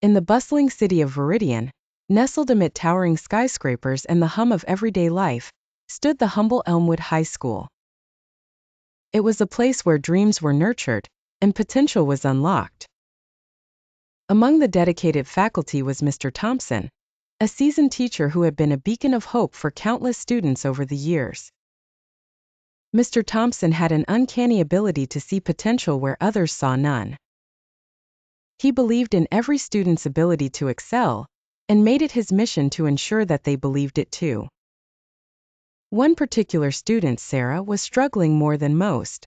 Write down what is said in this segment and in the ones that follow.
In the bustling city of Viridian, nestled amid towering skyscrapers and the hum of everyday life, stood the humble Elmwood High School. It was a place where dreams were nurtured and potential was unlocked. Among the dedicated faculty was Mr. Thompson, a seasoned teacher who had been a beacon of hope for countless students over the years. Mr. Thompson had an uncanny ability to see potential where others saw none. He believed in every student's ability to excel, and made it his mission to ensure that they believed it too. One particular student, Sarah, was struggling more than most.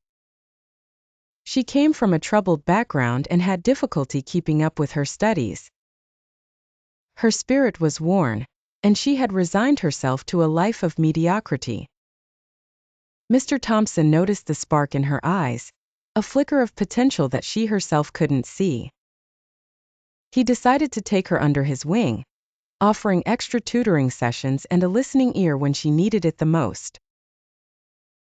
She came from a troubled background and had difficulty keeping up with her studies. Her spirit was worn, and she had resigned herself to a life of mediocrity. Mr. Thompson noticed the spark in her eyes, a flicker of potential that she herself couldn't see. He decided to take her under his wing, offering extra tutoring sessions and a listening ear when she needed it the most.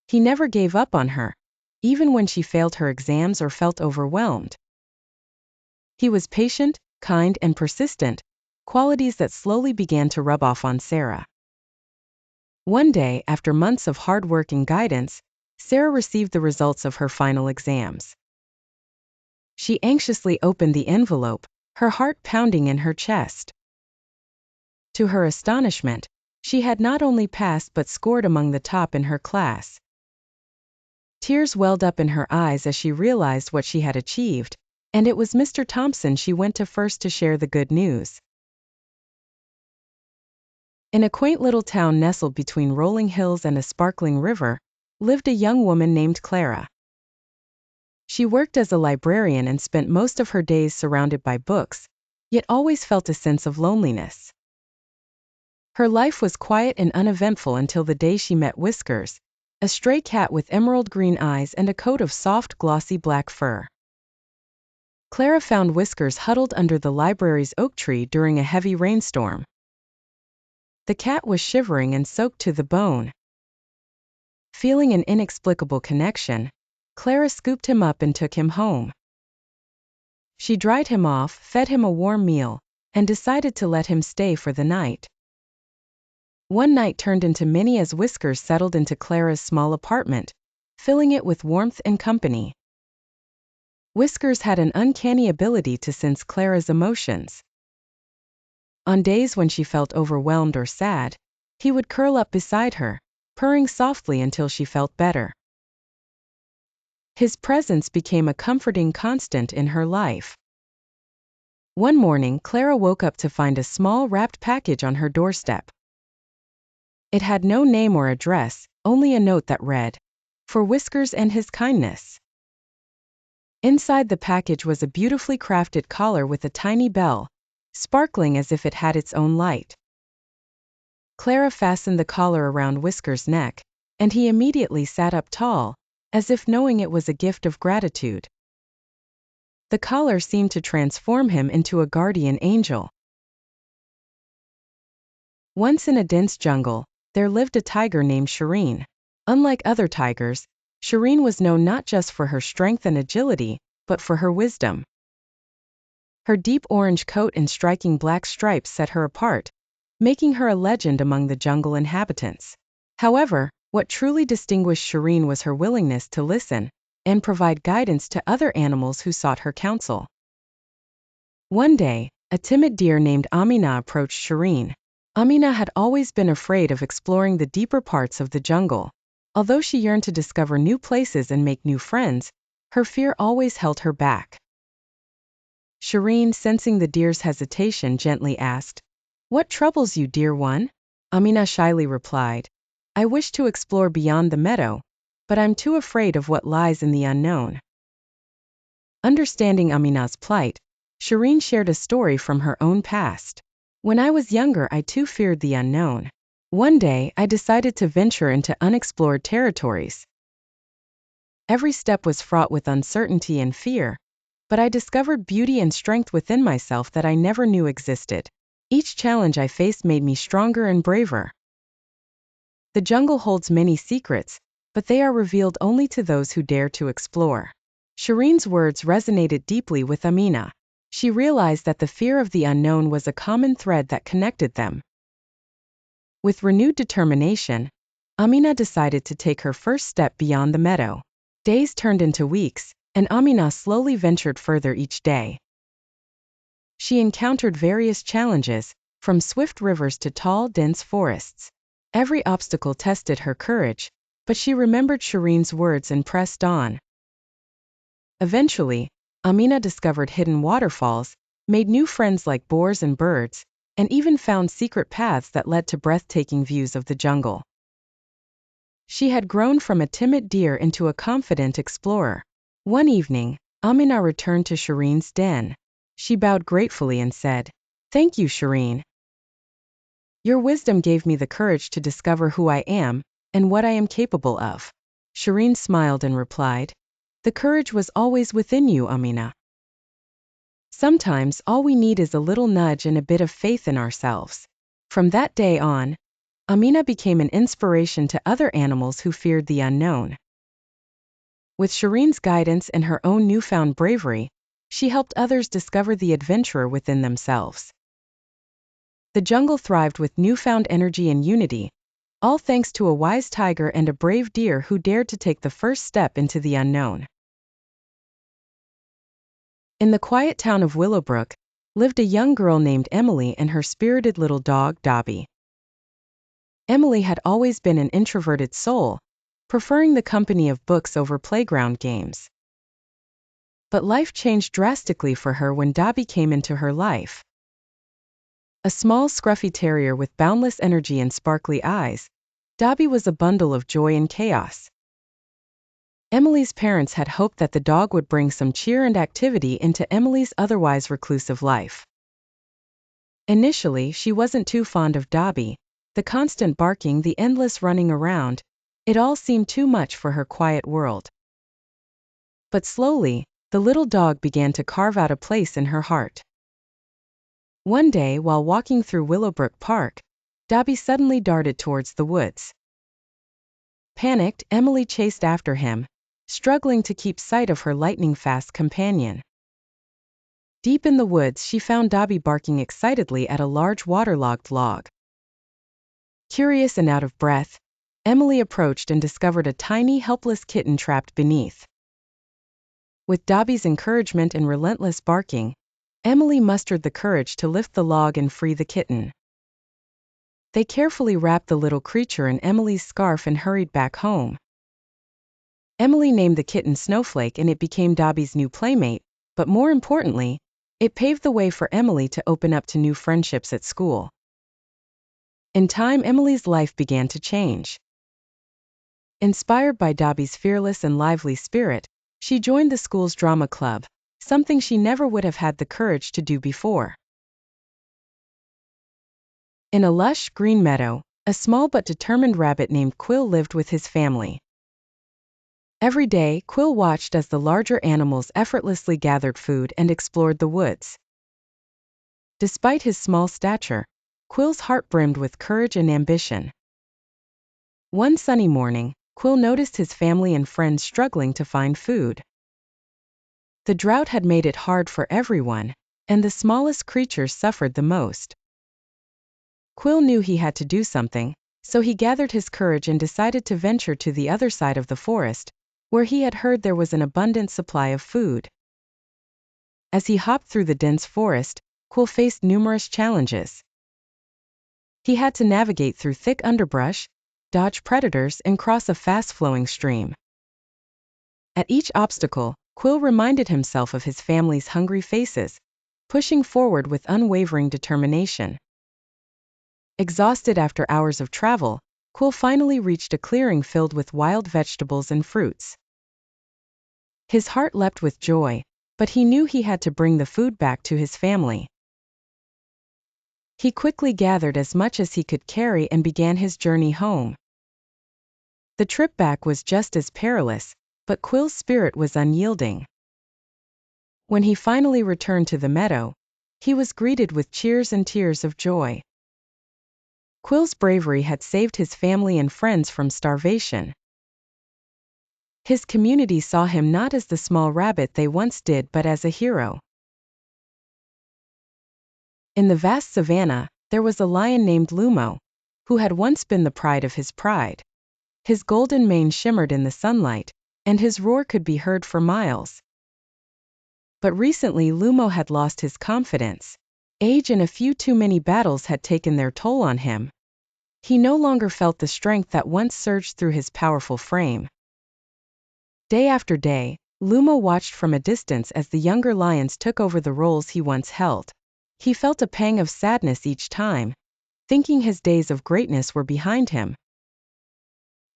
He never gave up on her, even when she failed her exams or felt overwhelmed. He was patient, kind, and persistent, qualities that slowly began to rub off on Sarah. One day, after months of hard work and guidance, Sarah received the results of her final exams. She anxiously opened the envelope, her heart pounding in her chest. To her astonishment, she had not only passed but scored among the top in her class. Tears welled up in her eyes as she realized what she had achieved, and it was Mr. Thompson she went to first to share the good news. In a quaint little town nestled between rolling hills and a sparkling river, lived a young woman named Clara. She worked as a librarian and spent most of her days surrounded by books, yet always felt a sense of loneliness. Her life was quiet and uneventful until the day she met Whiskers, a stray cat with emerald green eyes and a coat of soft, glossy black fur. Clara found Whiskers huddled under the library's oak tree during a heavy rainstorm. The cat was shivering and soaked to the bone. Feeling an inexplicable connection, Clara scooped him up and took him home. She dried him off, fed him a warm meal, and decided to let him stay for the night. One night turned into many as Whiskers settled into Clara's small apartment, filling it with warmth and company. Whiskers had an uncanny ability to sense Clara's emotions. On days when she felt overwhelmed or sad, he would curl up beside her, purring softly until she felt better. His presence became a comforting constant in her life. One morning, Clara woke up to find a small wrapped package on her doorstep. It had no name or address, only a note that read, "For Whiskers and his kindness." Inside the package was a beautifully crafted collar with a tiny bell, sparkling as if it had its own light. Clara fastened the collar around Whiskers' neck, and he immediately sat up tall, as if knowing it was a gift of gratitude. The collar seemed to transform him into a guardian angel. Once in a dense jungle, there lived a tiger named Shireen. Unlike other tigers, Shireen was known not just for her strength and agility, but for her wisdom. Her deep orange coat and striking black stripes set her apart, making her a legend among the jungle inhabitants. However, what truly distinguished Shireen was her willingness to listen and provide guidance to other animals who sought her counsel. One day, a timid deer named Amina approached Shireen. Amina had always been afraid of exploring the deeper parts of the jungle. Although she yearned to discover new places and make new friends, her fear always held her back. Shireen, sensing the deer's hesitation, gently asked, "What troubles you, dear one?" Amina shyly replied, "I wish to explore beyond the meadow, but I'm too afraid of what lies in the unknown." Understanding Amina's plight, Shireen shared a story from her own past. "When I was younger, I too feared the unknown. One day, I decided to venture into unexplored territories. Every step was fraught with uncertainty and fear, but I discovered beauty and strength within myself that I never knew existed. Each challenge I faced made me stronger and braver. The jungle holds many secrets, but they are revealed only to those who dare to explore." Shireen's words resonated deeply with Amina. She realized that the fear of the unknown was a common thread that connected them. With renewed determination, Amina decided to take her first step beyond the meadow. Days turned into weeks, and Amina slowly ventured further each day. She encountered various challenges, from swift rivers to tall, dense forests. Every obstacle tested her courage, but she remembered Shireen's words and pressed on. Eventually, Amina discovered hidden waterfalls, made new friends like boars and birds, and even found secret paths that led to breathtaking views of the jungle. She had grown from a timid deer into a confident explorer. One evening, Amina returned to Shireen's den. She bowed gratefully and said, "Thank you, Shireen. Your wisdom gave me the courage to discover who I am and what I am capable of." Shireen smiled and replied, "The courage was always within you, Amina. Sometimes all we need is a little nudge and a bit of faith in ourselves." From that day on, Amina became an inspiration to other animals who feared the unknown. With Shireen's guidance and her own newfound bravery, she helped others discover the adventurer within themselves. The jungle thrived with newfound energy and unity, all thanks to a wise tiger and a brave deer who dared to take the first step into the unknown. In the quiet town of Willowbrook, lived a young girl named Emily and her spirited little dog, Dobby. Emily had always been an introverted soul, preferring the company of books over playground games. But life changed drastically for her when Dobby came into her life. A small, scruffy terrier with boundless energy and sparkly eyes, Dobby was a bundle of joy and chaos. Emily's parents had hoped that the dog would bring some cheer and activity into Emily's otherwise reclusive life. Initially, she wasn't too fond of Dobby. The constant barking, the endless running around, it all seemed too much for her quiet world. But slowly, the little dog began to carve out a place in her heart. One day, while walking through Willowbrook Park, Dobby suddenly darted towards the woods. Panicked, Emily chased after him, struggling to keep sight of her lightning-fast companion. Deep in the woods, she found Dobby barking excitedly at a large waterlogged log. Curious and out of breath, Emily approached and discovered a tiny, helpless kitten trapped beneath. With Dobby's encouragement and relentless barking, Emily mustered the courage to lift the log and free the kitten. They carefully wrapped the little creature in Emily's scarf and hurried back home. Emily named the kitten Snowflake and it became Dobby's new playmate, but more importantly, it paved the way for Emily to open up to new friendships at school. In time, Emily's life began to change. Inspired by Dobby's fearless and lively spirit, she joined the school's drama club, something she never would have had the courage to do before. In a lush, green meadow, a small but determined rabbit named Quill lived with his family. Every day, Quill watched as the larger animals effortlessly gathered food and explored the woods. Despite his small stature, Quill's heart brimmed with courage and ambition. One sunny morning, Quill noticed his family and friends struggling to find food. The drought had made it hard for everyone, and the smallest creatures suffered the most. Quill knew he had to do something, so he gathered his courage and decided to venture to the other side of the forest, where he had heard there was an abundant supply of food. As he hopped through the dense forest, Quill faced numerous challenges. He had to navigate through thick underbrush, dodge predators, and cross a fast-flowing stream. At each obstacle, Quill reminded himself of his family's hungry faces, pushing forward with unwavering determination. Exhausted after hours of travel, Quill finally reached a clearing filled with wild vegetables and fruits. His heart leapt with joy, but he knew he had to bring the food back to his family. He quickly gathered as much as he could carry and began his journey home. The trip back was just as perilous, but Quill's spirit was unyielding. When he finally returned to the meadow, he was greeted with cheers and tears of joy. Quill's bravery had saved his family and friends from starvation. His community saw him not as the small rabbit they once did but as a hero. In the vast savanna, there was a lion named Lumo, who had once been the pride of his pride. His golden mane shimmered in the sunlight, and his roar could be heard for miles. But recently Lumo had lost his confidence. Age and a few too many battles had taken their toll on him. He no longer felt the strength that once surged through his powerful frame. Day after day, Lumo watched from a distance as the younger lions took over the roles he once held. He felt a pang of sadness each time, thinking his days of greatness were behind him.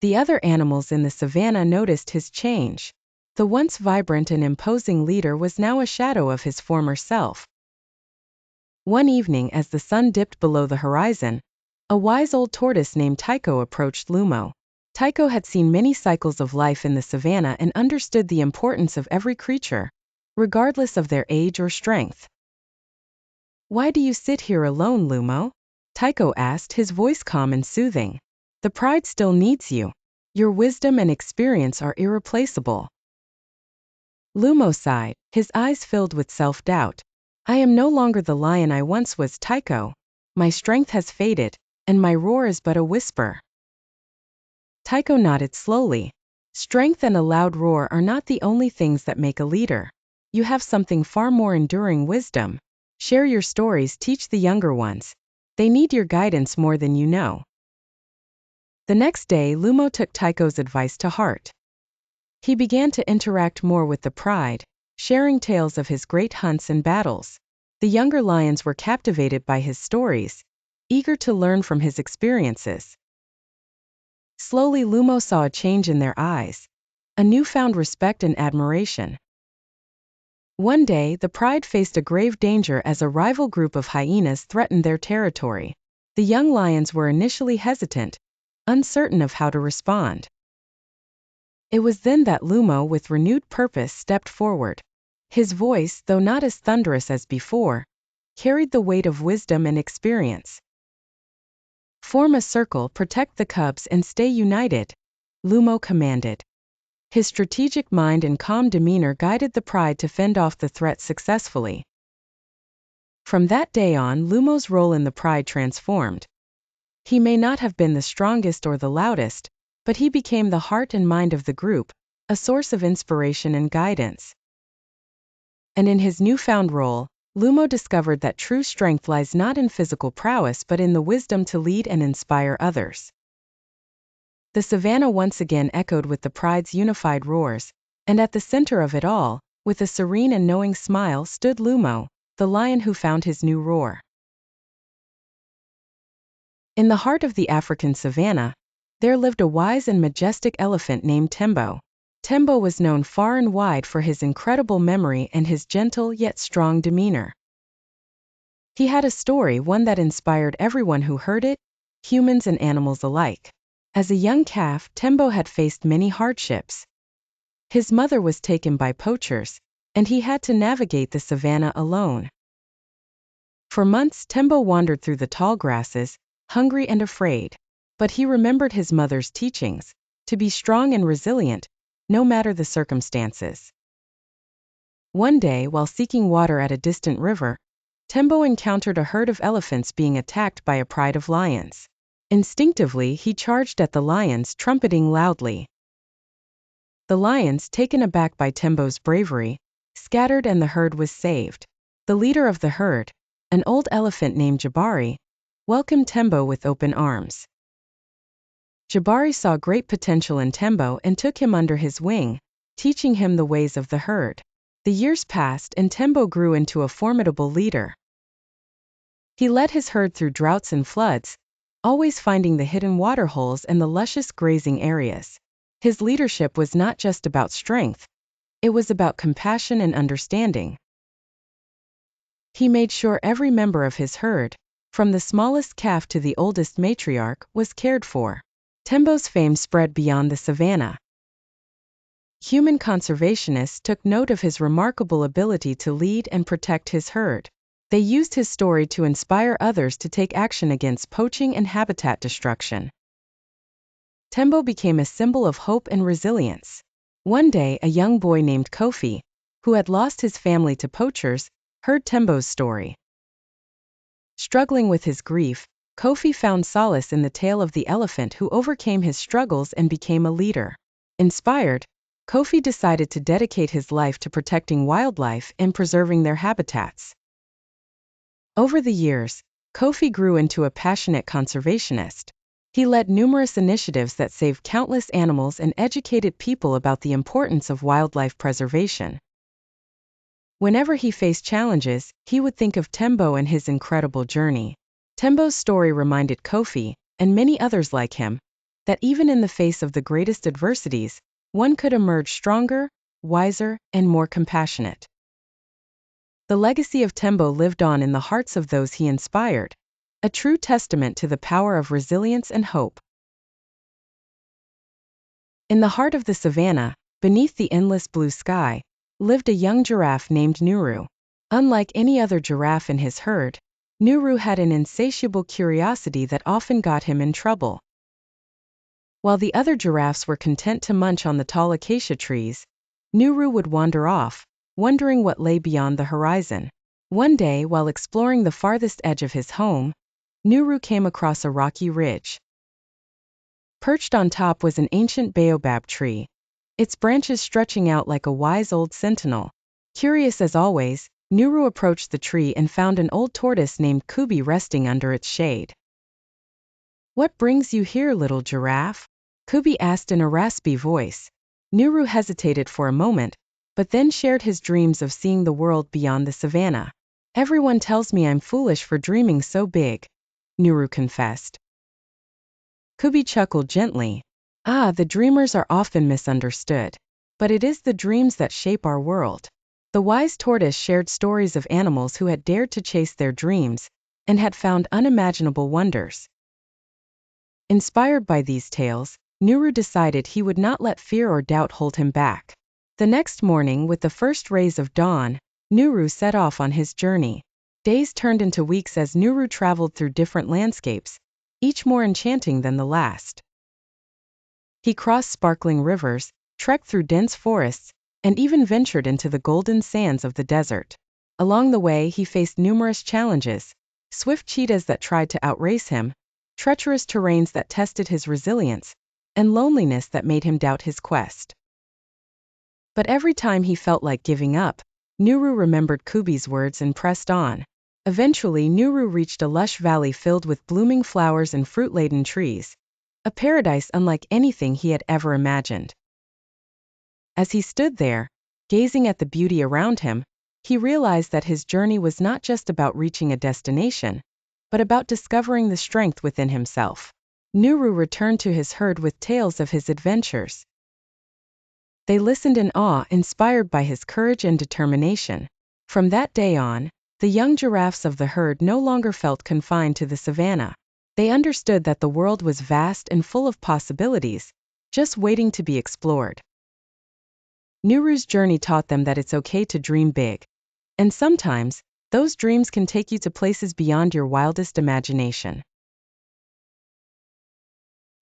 The other animals in the savanna noticed his change. The once vibrant and imposing leader was now a shadow of his former self. One evening, as the sun dipped below the horizon, a wise old tortoise named Tycho approached Lumo. Tycho had seen many cycles of life in the savanna and understood the importance of every creature, regardless of their age or strength. "Why do you sit here alone, Lumo?" Tycho asked, his voice calm and soothing. "The pride still needs you. Your wisdom and experience are irreplaceable." Lumo sighed, his eyes filled with self-doubt. "I am no longer the lion I once was, Tycho. My strength has faded, and my roar is but a whisper." Tycho nodded slowly. "Strength and a loud roar are not the only things that make a leader. You have something far more enduring: wisdom. Share your stories, teach the younger ones. They need your guidance more than you know." The next day, Lumo took Tycho's advice to heart. He began to interact more with the pride, sharing tales of his great hunts and battles. The younger lions were captivated by his stories, eager to learn from his experiences. Slowly, Lumo saw a change in their eyes, a newfound respect and admiration. One day, the pride faced a grave danger as a rival group of hyenas threatened their territory. The young lions were initially hesitant, uncertain of how to respond. It was then that Lumo, with renewed purpose, stepped forward. His voice, though not as thunderous as before, carried the weight of wisdom and experience. "Form a circle, protect the cubs, and stay united," Lumo commanded. His strategic mind and calm demeanor guided the pride to fend off the threat successfully. From that day on, Lumo's role in the pride transformed. He may not have been the strongest or the loudest, but he became the heart and mind of the group, a source of inspiration and guidance. And in his newfound role, Lumo discovered that true strength lies not in physical prowess but in the wisdom to lead and inspire others. The savanna once again echoed with the pride's unified roars, and at the center of it all, with a serene and knowing smile, stood Lumo, the lion who found his new roar. In the heart of the African savanna, there lived a wise and majestic elephant named Tembo. Tembo was known far and wide for his incredible memory and his gentle yet strong demeanor. He had a story, one that inspired everyone who heard it, humans and animals alike. As a young calf, Tembo had faced many hardships. His mother was taken by poachers, and he had to navigate the savanna alone. For months, Tembo wandered through the tall grasses, hungry and afraid. But he remembered his mother's teachings, to be strong and resilient, no matter the circumstances. One day, while seeking water at a distant river, Tembo encountered a herd of elephants being attacked by a pride of lions. Instinctively, he charged at the lions, trumpeting loudly. The lions, taken aback by Tembo's bravery, scattered and the herd was saved. The leader of the herd, an old elephant named Jabari, welcomed Tembo with open arms. Jabari saw great potential in Tembo and took him under his wing, teaching him the ways of the herd. The years passed and Tembo grew into a formidable leader. He led his herd through droughts and floods, always finding the hidden water holes and the luscious grazing areas. His leadership was not just about strength, it was about compassion and understanding. He made sure every member of his herd, from the smallest calf to the oldest matriarch, was cared for. Tembo's fame spread beyond the savanna. Human conservationists took note of his remarkable ability to lead and protect his herd. They used his story to inspire others to take action against poaching and habitat destruction. Tembo became a symbol of hope and resilience. One day, a young boy named Kavi, who had lost his family to poachers, heard Tembo's story. Struggling with his grief, Kofi found solace in the tale of the elephant who overcame his struggles and became a leader. Inspired, Kofi decided to dedicate his life to protecting wildlife and preserving their habitats. Over the years, Kofi grew into a passionate conservationist. He led numerous initiatives that saved countless animals and educated people about the importance of wildlife preservation. Whenever he faced challenges, he would think of Tembo and his incredible journey. Tembo's story reminded Kofi, and many others like him, that even in the face of the greatest adversities, one could emerge stronger, wiser, and more compassionate. The legacy of Tembo lived on in the hearts of those he inspired, a true testament to the power of resilience and hope. In the heart of the savannah, beneath the endless blue sky, lived a young giraffe named Nuru. Unlike any other giraffe in his herd, Nuru had an insatiable curiosity that often got him in trouble. While the other giraffes were content to munch on the tall acacia trees, Nuru would wander off, wondering what lay beyond the horizon. One day, while exploring the farthest edge of his home, Nuru came across a rocky ridge. Perched on top was an ancient baobab tree, its branches stretching out like a wise old sentinel. Curious as always, Nuru approached the tree and found an old tortoise named Kavi resting under its shade. "What brings you here, little giraffe?" Kavi asked in a raspy voice. Nuru hesitated for a moment, but then shared his dreams of seeing the world beyond the savannah. "Everyone tells me I'm foolish for dreaming so big," Nuru confessed. Kavi chuckled gently. The dreamers are often misunderstood. But it is the dreams that shape our world." The wise tortoise shared stories of animals who had dared to chase their dreams, and had found unimaginable wonders. Inspired by these tales, Nuru decided he would not let fear or doubt hold him back. The next morning, with the first rays of dawn, Nuru set off on his journey. Days turned into weeks as Nuru traveled through different landscapes, each more enchanting than the last. He crossed sparkling rivers, trekked through dense forests, and even ventured into the golden sands of the desert. Along the way, he faced numerous challenges: swift cheetahs that tried to outrace him, treacherous terrains that tested his resilience, and loneliness that made him doubt his quest. But every time he felt like giving up, Nuru remembered Kavi's words and pressed on. Eventually, Nuru reached a lush valley filled with blooming flowers and fruit-laden trees, a paradise unlike anything he had ever imagined. As he stood there, gazing at the beauty around him, he realized that his journey was not just about reaching a destination, but about discovering the strength within himself. Nuru returned to his herd with tales of his adventures. They listened in awe, inspired by his courage and determination. From that day on, the young giraffes of the herd no longer felt confined to the savannah. They understood that the world was vast and full of possibilities, just waiting to be explored. Nuru's journey taught them that it's okay to dream big. And sometimes, those dreams can take you to places beyond your wildest imagination.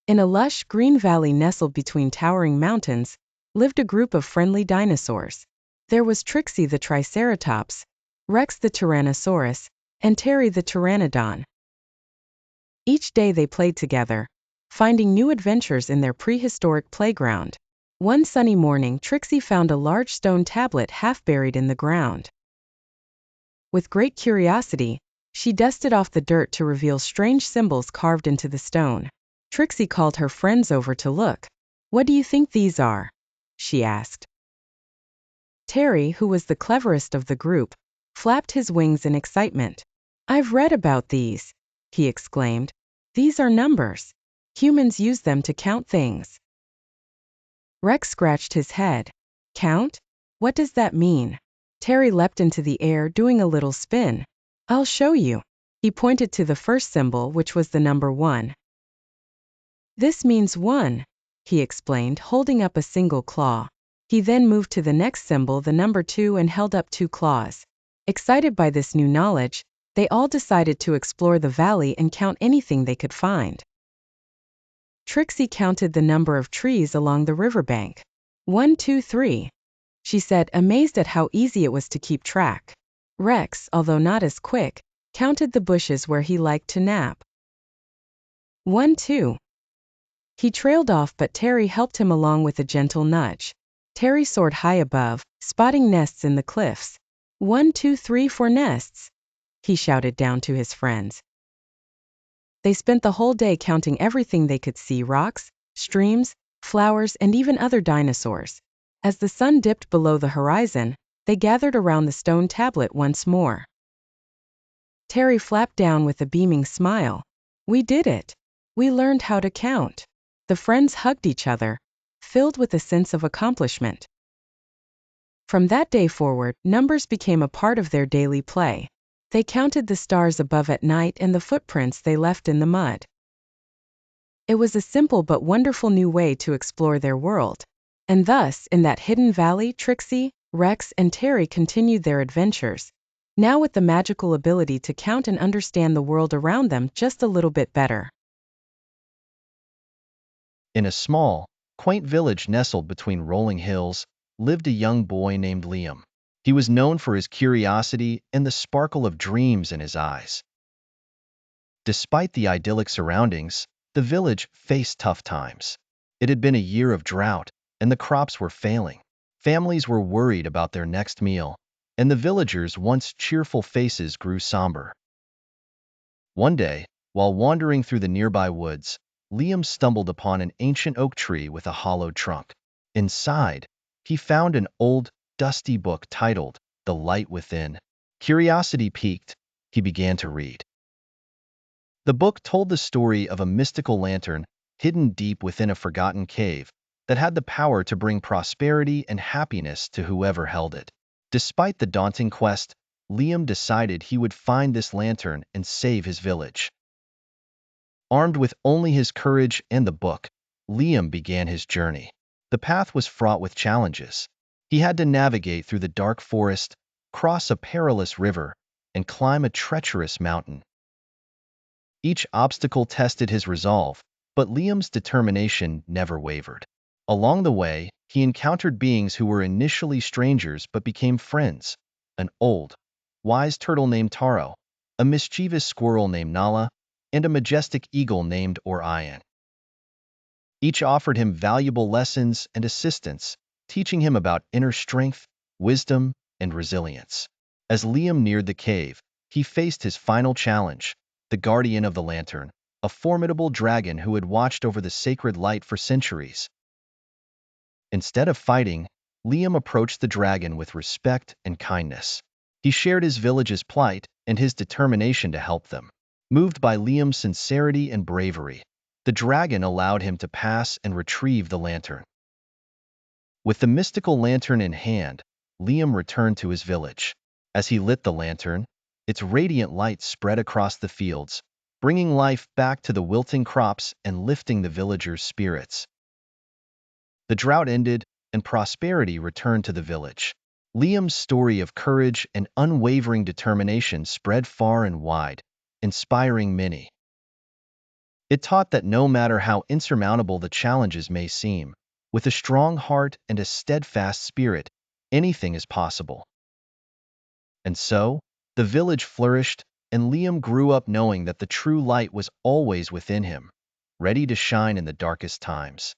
In a lush green valley nestled between towering mountains, lived a group of friendly dinosaurs. There was Trixie the Triceratops, Rex the Tyrannosaurus, and Terry the Pteranodon. Each day they played together, finding new adventures in their prehistoric playground. One sunny morning, Trixie found a large stone tablet half buried in the ground. With great curiosity, she dusted off the dirt to reveal strange symbols carved into the stone. Trixie called her friends over to look. "What do you think these are?" she asked. Terry, who was the cleverest of the group, flapped his wings in excitement. "I've read about these," he exclaimed. "These are numbers. Humans use them to count things." Rex scratched his head. "Count? What does that mean?" Terry leapt into the air, doing a little spin. "I'll show you." He pointed to the first symbol, which was the number 1. "This means 1, he explained, holding up a single claw. He then moved to the next symbol, the number 2, and held up 2 claws. Excited by this new knowledge, they all decided to explore the valley and count anything they could find. Trixie counted the number of trees along the riverbank. 1, 2, 3, she said, amazed at how easy it was to keep track. Rex, although not as quick, counted the bushes where he liked to nap. 1, 2. He trailed off, but Terry helped him along with a gentle nudge. Terry soared high above, spotting nests in the cliffs. 1, 2, 3, 4 nests, he shouted down to his friends. They spent the whole day counting everything they could see: rocks, streams, flowers, and even other dinosaurs. As the sun dipped below the horizon, they gathered around the stone tablet once more. Terry flapped down with a beaming smile. We did it! We learned how to count. The friends hugged each other, filled with a sense of accomplishment. From that day forward, numbers became a part of their daily play. They counted the stars above at night and the footprints they left in the mud. It was a simple but wonderful new way to explore their world. And thus, in that hidden valley, Trixie, Rex, and Terry continued their adventures, now with the magical ability to count and understand the world around them just a little bit better. In a small, quaint village nestled between rolling hills, lived a young boy named Liam. He was known for his curiosity and the sparkle of dreams in his eyes. Despite the idyllic surroundings, the village faced tough times. It had been a year of drought, and the crops were failing. Families were worried about their next meal, and the villagers' once cheerful faces grew somber. One day, while wandering through the nearby woods, Liam stumbled upon an ancient oak tree with a hollowed trunk. Inside, he found an old, dusty book titled The Light Within. Curiosity piqued, he began to read. The book told the story of a mystical lantern hidden deep within a forgotten cave that had the power to bring prosperity and happiness to whoever held it. Despite the daunting quest, Liam decided he would find this lantern and save his village. Armed with only his courage and the book, Liam began his journey. The path was fraught with challenges. He had to navigate through the dark forest, cross a perilous river, and climb a treacherous mountain. Each obstacle tested his resolve, but Liam's determination never wavered. Along the way, he encountered beings who were initially strangers but became friends: an old, wise turtle named Taro, a mischievous squirrel named Nala, and a majestic eagle named Orion. Each offered him valuable lessons and assistance, teaching him about inner strength, wisdom, and resilience. As Liam neared the cave, he faced his final challenge: the guardian of the lantern, a formidable dragon who had watched over the sacred light for centuries. Instead of fighting, Liam approached the dragon with respect and kindness. He shared his village's plight and his determination to help them. Moved by Liam's sincerity and bravery, the dragon allowed him to pass and retrieve the lantern. With the mystical lantern in hand, Liam returned to his village. As he lit the lantern, its radiant light spread across the fields, bringing life back to the wilting crops and lifting the villagers' spirits. The drought ended, and prosperity returned to the village. Liam's story of courage and unwavering determination spread far and wide, inspiring many. It taught that no matter how insurmountable the challenges may seem, with a strong heart and a steadfast spirit, anything is possible. And so, the village flourished, and Liam grew up knowing that the true light was always within him, ready to shine in the darkest times.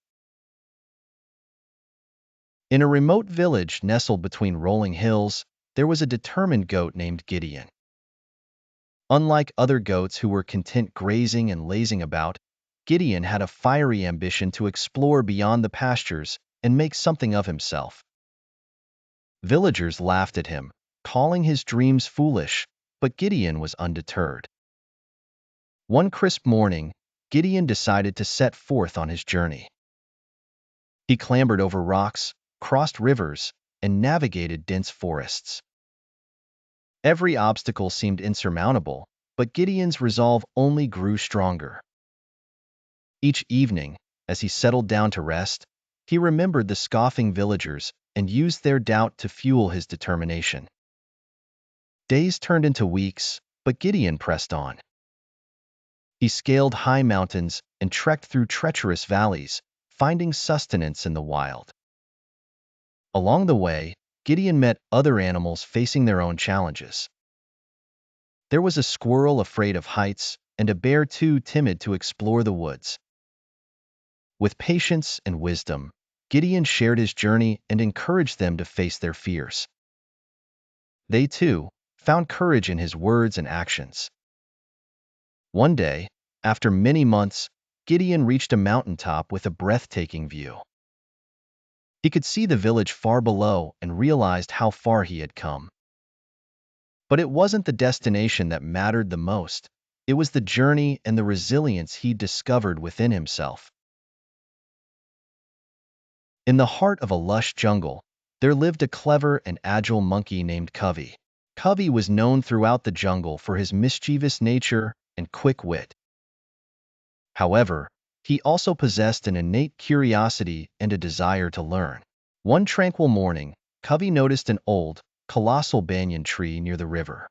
In a remote village nestled between rolling hills, there was a determined goat named Gideon. Unlike other goats who were content grazing and lazing about, Gideon had a fiery ambition to explore beyond the pastures and make something of himself. Villagers laughed at him, calling his dreams foolish, but Gideon was undeterred. One crisp morning, Gideon decided to set forth on his journey. He clambered over rocks, crossed rivers, and navigated dense forests. Every obstacle seemed insurmountable, but Gideon's resolve only grew stronger. Each evening, as he settled down to rest, he remembered the scoffing villagers and used their doubt to fuel his determination. Days turned into weeks, but Gideon pressed on. He scaled high mountains and trekked through treacherous valleys, finding sustenance in the wild. Along the way, Gideon met other animals facing their own challenges. There was a squirrel afraid of heights, and a bear too timid to explore the woods. With patience and wisdom, Gideon shared his journey and encouraged them to face their fears. They, too, found courage in his words and actions. One day, after many months, Gideon reached a mountaintop with a breathtaking view. He could see the village far below and realized how far he had come. But it wasn't the destination that mattered the most. It was the journey and the resilience he discovered within himself. In the heart of a lush jungle, there lived a clever and agile monkey named Kavi. Kavi was known throughout the jungle for his mischievous nature and quick wit. However, he also possessed an innate curiosity and a desire to learn. One tranquil morning, Kavi noticed an old, colossal banyan tree near the river.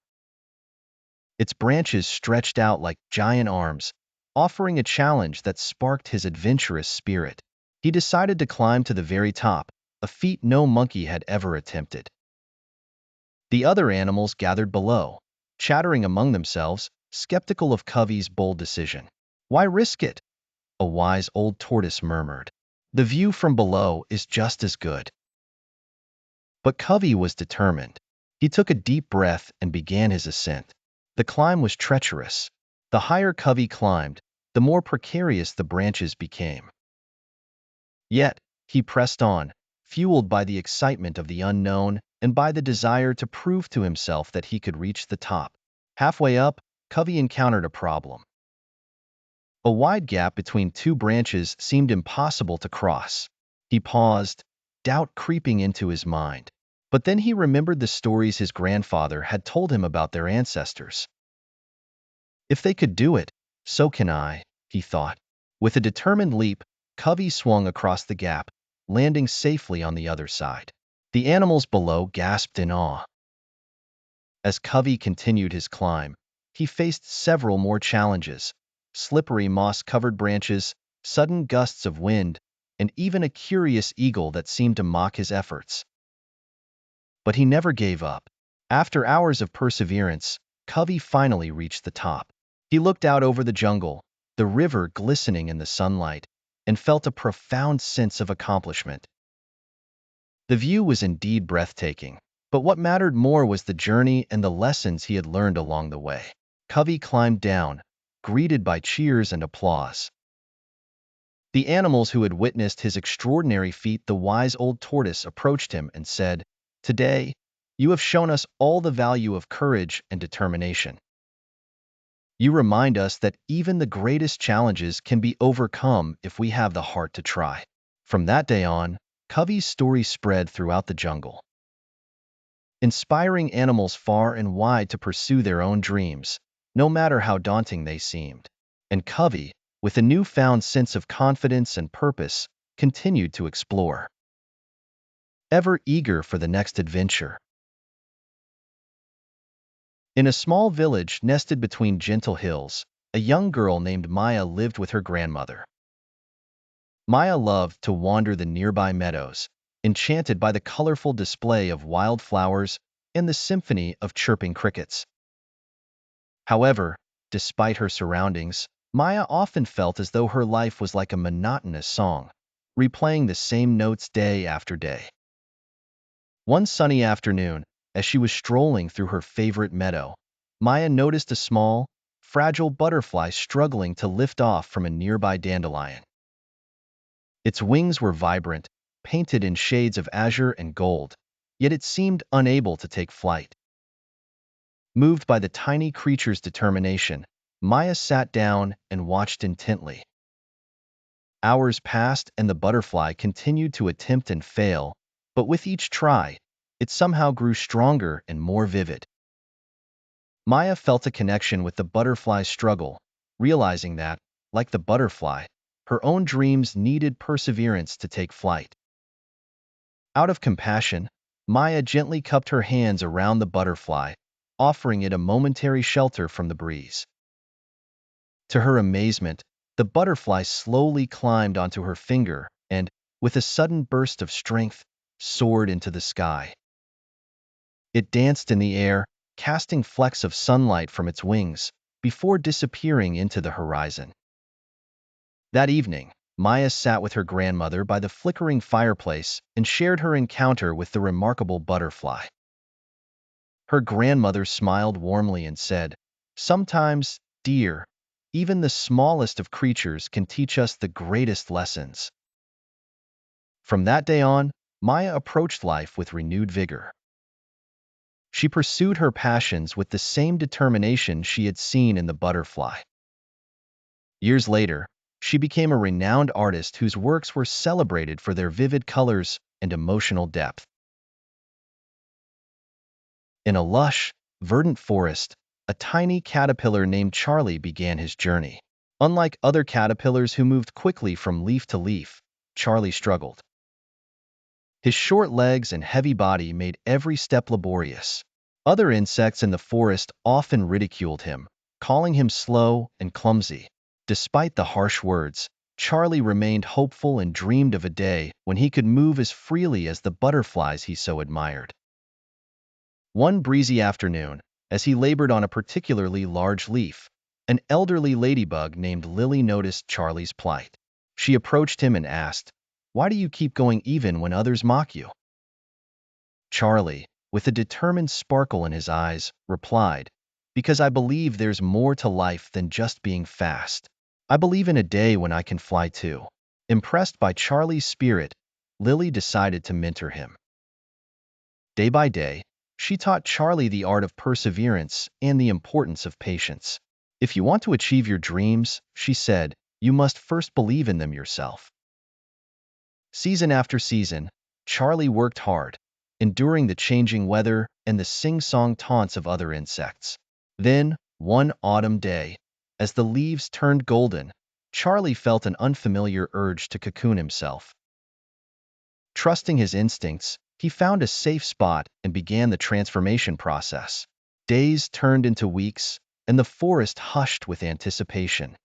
Its branches stretched out like giant arms, offering a challenge that sparked his adventurous spirit. He decided to climb to the very top, a feat no monkey had ever attempted. The other animals gathered below, chattering among themselves, skeptical of Kavi's bold decision. "Why risk it?" a wise old tortoise murmured. "The view from below is just as good." But Kavi was determined. He took a deep breath and began his ascent. The climb was treacherous. The higher Kavi climbed, the more precarious the branches became. Yet, he pressed on, fueled by the excitement of the unknown and by the desire to prove to himself that he could reach the top. Halfway up, Kavi encountered a problem. A wide gap between two branches seemed impossible to cross. He paused, doubt creeping into his mind. But then he remembered the stories his grandfather had told him about their ancestors. If they could do it, so can I, he thought. With a determined leap, Kavi swung across the gap, landing safely on the other side. The animals below gasped in awe. As Kavi continued his climb, he faced several more challenges: slippery moss-covered branches, sudden gusts of wind, and even a curious eagle that seemed to mock his efforts. But he never gave up. After hours of perseverance, Kavi finally reached the top. He looked out over the jungle, the river glistening in the sunlight, and felt a profound sense of accomplishment. The view was indeed breathtaking, but what mattered more was the journey and the lessons he had learned along the way. Kavi climbed down, greeted by cheers and applause. The animals who had witnessed his extraordinary feat, the wise old tortoise approached him and said, "Today, you have shown us all the value of courage and determination. You remind us that even the greatest challenges can be overcome if we have the heart to try." From that day on, Kavi's story spread throughout the jungle, inspiring animals far and wide to pursue their own dreams, no matter how daunting they seemed. And Kavi, with a newfound sense of confidence and purpose, continued to explore, ever eager for the next adventure. In a small village nested between gentle hills, a young girl named Maya lived with her grandmother. Maya loved to wander the nearby meadows, enchanted by the colorful display of wildflowers and the symphony of chirping crickets. However, despite her surroundings, Maya often felt as though her life was like a monotonous song, replaying the same notes day after day. One sunny afternoon, as she was strolling through her favorite meadow, Maya noticed a small, fragile butterfly struggling to lift off from a nearby dandelion. Its wings were vibrant, painted in shades of azure and gold, yet it seemed unable to take flight. Moved by the tiny creature's determination, Maya sat down and watched intently. Hours passed and the butterfly continued to attempt and fail, but with each try, it somehow grew stronger and more vivid. Maya felt a connection with the butterfly's struggle, realizing that, like the butterfly, her own dreams needed perseverance to take flight. Out of compassion, Maya gently cupped her hands around the butterfly, offering it a momentary shelter from the breeze. To her amazement, the butterfly slowly climbed onto her finger and, with a sudden burst of strength, soared into the sky. It danced in the air, casting flecks of sunlight from its wings before disappearing into the horizon. That evening, Maya sat with her grandmother by the flickering fireplace and shared her encounter with the remarkable butterfly. Her grandmother smiled warmly and said, "Sometimes, dear, even the smallest of creatures can teach us the greatest lessons." From that day on, Maya approached life with renewed vigor. She pursued her passions with the same determination she had seen in the butterfly. Years later, she became a renowned artist whose works were celebrated for their vivid colors and emotional depth. In a lush, verdant forest, a tiny caterpillar named Charlie began his journey. Unlike other caterpillars who moved quickly from leaf to leaf, Charlie struggled. His short legs and heavy body made every step laborious. Other insects in the forest often ridiculed him, calling him slow and clumsy. Despite the harsh words, Charlie remained hopeful and dreamed of a day when he could move as freely as the butterflies he so admired. One breezy afternoon, as he labored on a particularly large leaf, an elderly ladybug named Lily noticed Charlie's plight. She approached him and asked, "Why do you keep going even when others mock you?" Charlie, with a determined sparkle in his eyes, replied, "Because I believe there's more to life than just being fast. I believe in a day when I can fly too." Impressed by Charlie's spirit, Lily decided to mentor him. Day by day, she taught Charlie the art of perseverance and the importance of patience. "If you want to achieve your dreams," she said, "you must first believe in them yourself." Season after season, Charlie worked hard, enduring the changing weather and the sing-song taunts of other insects. Then, one autumn day, as the leaves turned golden, Charlie felt an unfamiliar urge to cocoon himself. Trusting his instincts, he found a safe spot and began the transformation process. Days turned into weeks, and the forest hushed with anticipation.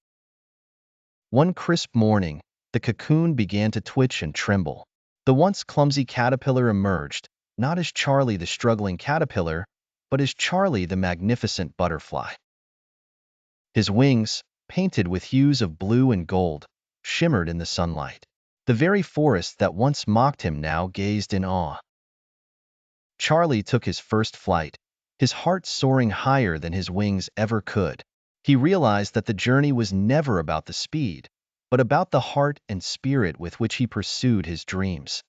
One crisp morning, the cocoon began to twitch and tremble. The once clumsy caterpillar emerged, not as Charlie the struggling caterpillar, but as Charlie the magnificent butterfly. His wings, painted with hues of blue and gold, shimmered in the sunlight. The very forest that once mocked him now gazed in awe. Charlie took his first flight, his heart soaring higher than his wings ever could. He realized that the journey was never about the speed, but about the heart and spirit with which he pursued his dreams.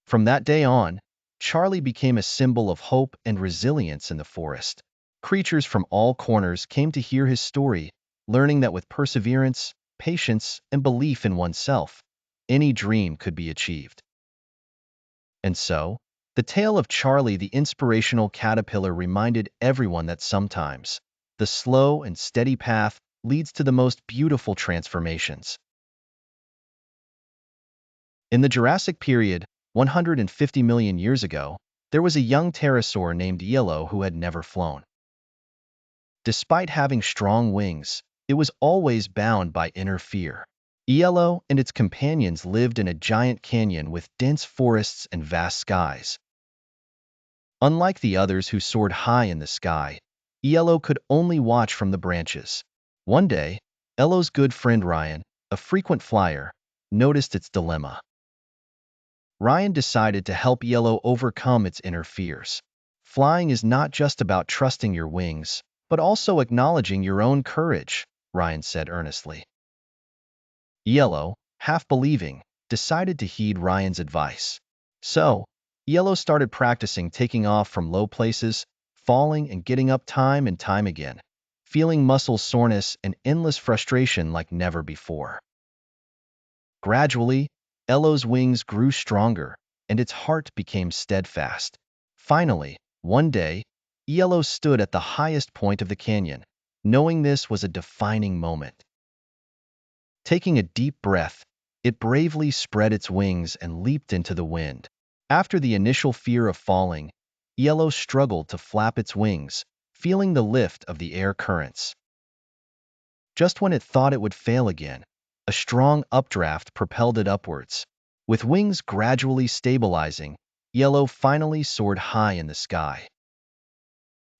From that day on, Charlie became a symbol of hope and resilience in the forest. Creatures from all corners came to hear his story, learning that with perseverance, patience, and belief in oneself, any dream could be achieved. And so, the tale of Charlie the inspirational caterpillar reminded everyone that sometimes, the slow and steady path leads to the most beautiful transformations. In the Jurassic period, 150 million years ago, there was a young pterosaur named Yellow who had never flown. Despite having strong wings, it was always bound by inner fear. Yellow and its companions lived in a giant canyon with dense forests and vast skies. Unlike the others who soared high in the sky, Yellow could only watch from the branches. One day, Yellow's good friend Ryan, a frequent flyer, noticed its dilemma. Ryan decided to help Yellow overcome its inner fears. "Flying is not just about trusting your wings, but also acknowledging your own courage," Ryan said earnestly. Yellow, half believing, decided to heed Ryan's advice. So, Yellow started practicing taking off from low places, falling and getting up time and time again, feeling muscle soreness and endless frustration like never before. Gradually, Yellow's wings grew stronger, and its heart became steadfast. Finally, one day, Yellow stood at the highest point of the canyon, knowing this was a defining moment. Taking a deep breath, it bravely spread its wings and leaped into the wind. After the initial fear of falling, Yellow struggled to flap its wings, feeling the lift of the air currents. Just when it thought it would fail again, a strong updraft propelled it upwards. With wings gradually stabilizing, Yellow finally soared high in the sky.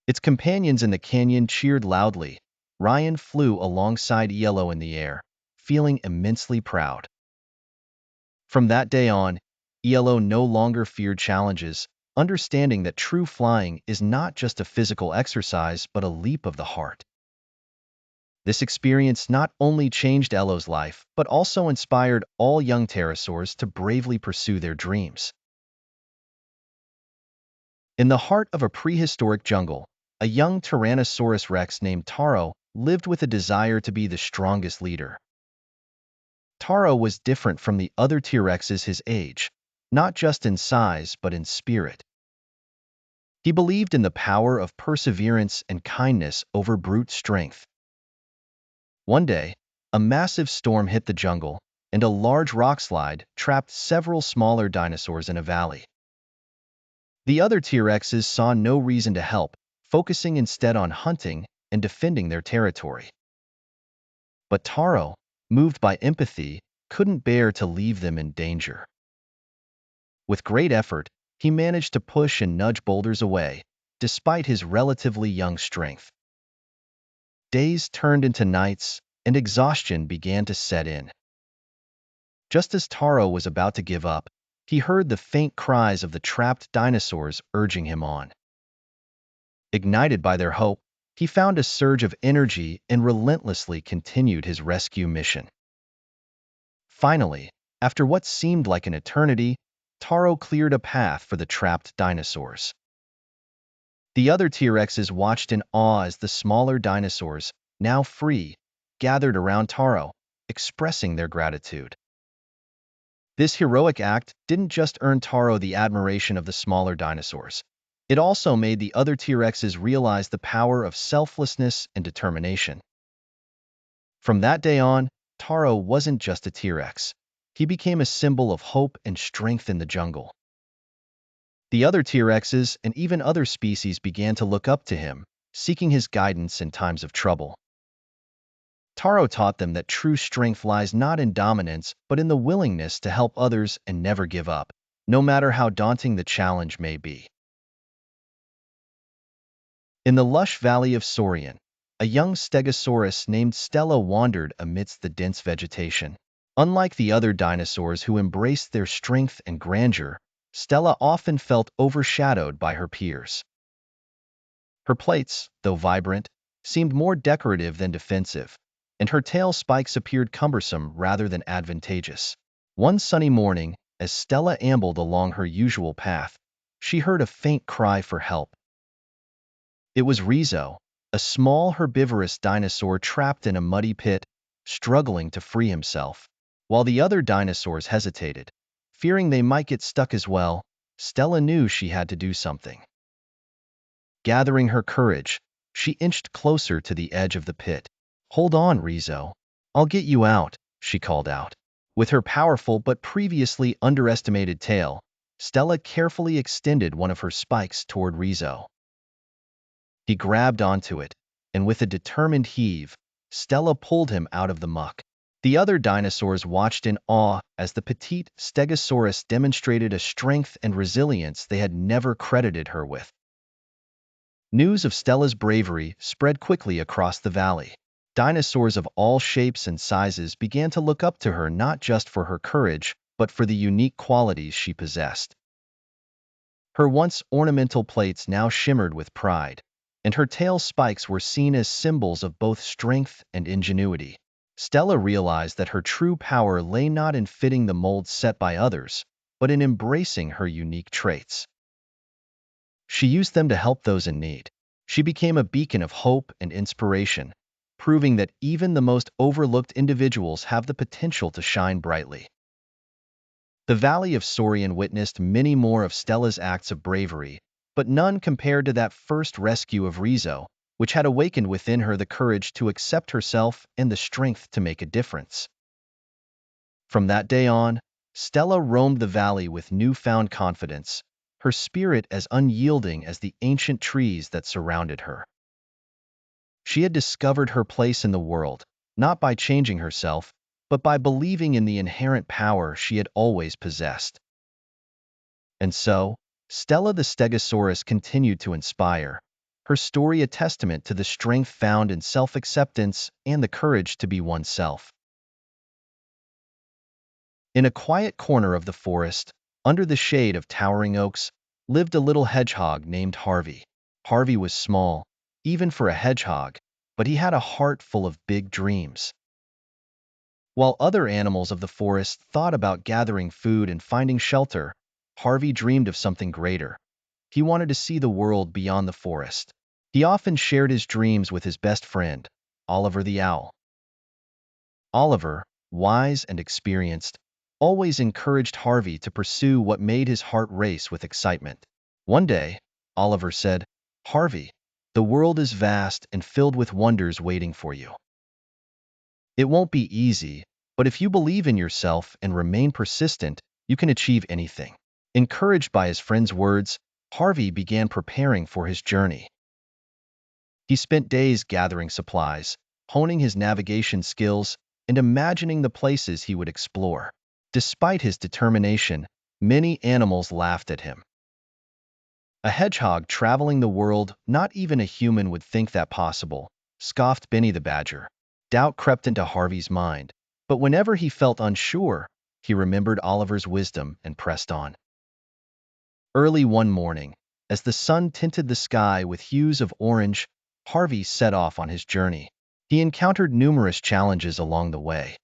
Its companions in the canyon cheered loudly. Ryan flew alongside Yellow in the air, feeling immensely proud. From that day on, Yellow no longer feared challenges, understanding that true flying is not just a physical exercise but a leap of the heart. This experience not only changed Yellow's life, but also inspired all young pterosaurs to bravely pursue their dreams. In the heart of a prehistoric jungle, a young Tyrannosaurus rex named Taro lived with a desire to be the strongest leader. Taro was different from the other T-Rexes his age, not just in size but in spirit. He believed in the power of perseverance and kindness over brute strength. One day, a massive storm hit the jungle, and a large rock slide trapped several smaller dinosaurs in a valley. The other T-Rexes saw no reason to help, focusing instead on hunting and defending their territory. But Taro, moved by empathy, couldn't bear to leave them in danger. With great effort, he managed to push and nudge boulders away, despite his relatively young strength. Days turned into nights, and exhaustion began to set in. Just as Taro was about to give up, he heard the faint cries of the trapped dinosaurs urging him on. Ignited by their hope, he found a surge of energy and relentlessly continued his rescue mission. Finally, after what seemed like an eternity, Taro cleared a path for the trapped dinosaurs. The other T-Rexes watched in awe as the smaller dinosaurs, now free, gathered around Taro, expressing their gratitude. This heroic act didn't just earn Taro the admiration of the smaller dinosaurs. It also made the other T-Rexes realize the power of selflessness and determination. From that day on, Taro wasn't just a T-Rex. He became a symbol of hope and strength in the jungle. The other T-Rexes and even other species began to look up to him, seeking his guidance in times of trouble. Taro taught them that true strength lies not in dominance, but in the willingness to help others and never give up, no matter how daunting the challenge may be. In the lush valley of Saurian, a young stegosaurus named Stella wandered amidst the dense vegetation. Unlike the other dinosaurs who embraced their strength and grandeur, Stella often felt overshadowed by her peers. Her plates, though vibrant, seemed more decorative than defensive, and her tail spikes appeared cumbersome rather than advantageous. One sunny morning, as Stella ambled along her usual path, she heard a faint cry for help. It was Rizzo, a small herbivorous dinosaur trapped in a muddy pit, struggling to free himself. While the other dinosaurs hesitated, fearing they might get stuck as well, Stella knew she had to do something. Gathering her courage, she inched closer to the edge of the pit. "Hold on, Rizzo. I'll get you out," she called out. With her powerful but previously underestimated tail, Stella carefully extended one of her spikes toward Rizzo. He grabbed onto it, and with a determined heave, Stella pulled him out of the muck. The other dinosaurs watched in awe as the petite Stegosaurus demonstrated a strength and resilience they had never credited her with. News of Stella's bravery spread quickly across the valley. Dinosaurs of all shapes and sizes began to look up to her not just for her courage, but for the unique qualities she possessed. Her once ornamental plates now shimmered with pride, and her tail spikes were seen as symbols of both strength and ingenuity. Stella realized that her true power lay not in fitting the molds set by others, but in embracing her unique traits. She used them to help those in need. She became a beacon of hope and inspiration, proving that even the most overlooked individuals have the potential to shine brightly. The Valley of Saurian witnessed many more of Stella's acts of bravery, but none compared to that first rescue of Rizzo, which had awakened within her the courage to accept herself and the strength to make a difference. From that day on, Stella roamed the valley with newfound confidence, her spirit as unyielding as the ancient trees that surrounded her. She had discovered her place in the world, not by changing herself, but by believing in the inherent power she had always possessed. And so, Stella the Stegosaurus continued to inspire, her story a testament to the strength found in self-acceptance and the courage to be oneself. In a quiet corner of the forest, under the shade of towering oaks, lived a little hedgehog named Harvey. Harvey was small, even for a hedgehog, but he had a heart full of big dreams. While other animals of the forest thought about gathering food and finding shelter, Harvey dreamed of something greater. He wanted to see the world beyond the forest. He often shared his dreams with his best friend, Oliver the owl. Oliver, wise and experienced, always encouraged Harvey to pursue what made his heart race with excitement. One day, Oliver said, "Harvey, the world is vast and filled with wonders waiting for you. It won't be easy, but if you believe in yourself and remain persistent, you can achieve anything." Encouraged by his friend's words, Harvey began preparing for his journey. He spent days gathering supplies, honing his navigation skills, and imagining the places he would explore. Despite his determination, many animals laughed at him. A hedgehog traveling the world, not even a human would think that possible, scoffed Benny the badger. Doubt crept into Harvey's mind, but whenever he felt unsure, he remembered Oliver's wisdom and pressed on. Early one morning, as the sun tinted the sky with hues of orange, Harvey set off on his journey. He encountered numerous challenges along the way.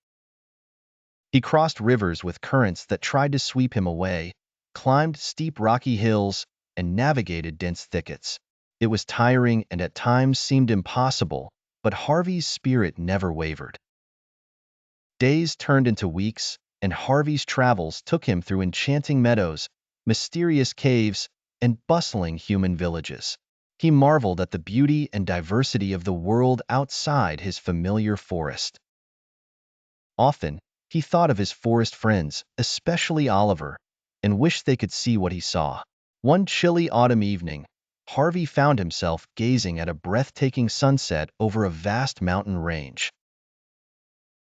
He crossed rivers with currents that tried to sweep him away, climbed steep rocky hills, and navigated dense thickets. It was tiring and at times seemed impossible, but Harvey's spirit never wavered. Days turned into weeks, and Harvey's travels took him through enchanting meadows, mysterious caves, and bustling human villages. He marveled at the beauty and diversity of the world outside his familiar forest. Often, he thought of his forest friends, especially Oliver, and wished they could see what he saw. One chilly autumn evening, Harvey found himself gazing at a breathtaking sunset over a vast mountain range.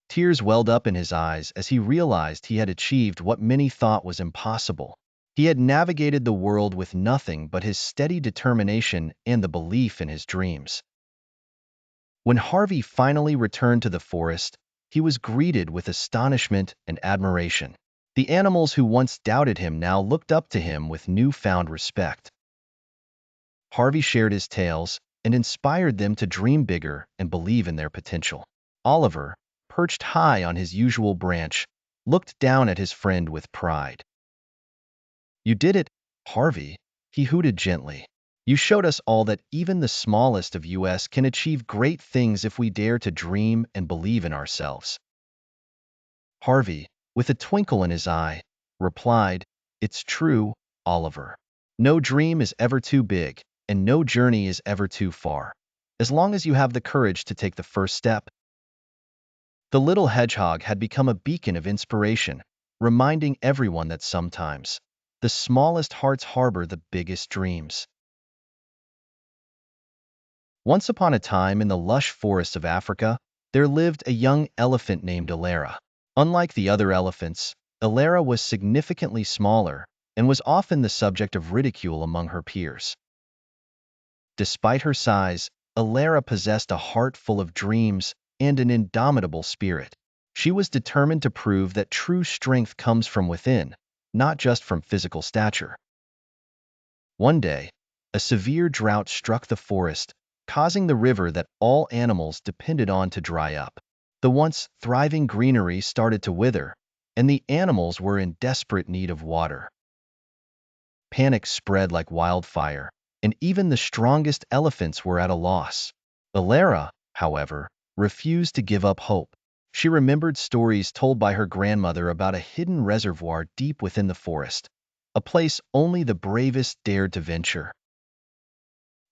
Tears welled up in his eyes as he realized he had achieved what many thought was impossible. He had navigated the world with nothing but his steady determination and the belief in his dreams. When Harvey finally returned to the forest, he was greeted with astonishment and admiration. The animals who once doubted him now looked up to him with newfound respect. Harvey shared his tales and inspired them to dream bigger and believe in their potential. Oliver, perched high on his usual branch, looked down at his friend with pride. "You did it, Harvey," he hooted gently. "You showed us all that even the smallest of us can achieve great things if we dare to dream and believe in ourselves." Harvey, with a twinkle in his eye, replied, "It's true, Oliver. No dream is ever too big, and no journey is ever too far, as long as you have the courage to take the first step." The little hedgehog had become a beacon of inspiration, reminding everyone that sometimes the smallest hearts harbor the biggest dreams. Once upon a time in the lush forests of Africa, there lived a young elephant named Alara. Unlike the other elephants, Alara was significantly smaller and was often the subject of ridicule among her peers. Despite her size, Alara possessed a heart full of dreams and an indomitable spirit. She was determined to prove that true strength comes from within, not just from physical stature. One day, a severe drought struck the forest, causing the river that all animals depended on to dry up. The once thriving greenery started to wither, and the animals were in desperate need of water. Panic spread like wildfire, and even the strongest elephants were at a loss. Alara, however, refused to give up hope. She remembered stories told by her grandmother about a hidden reservoir deep within the forest, a place only the bravest dared to venture.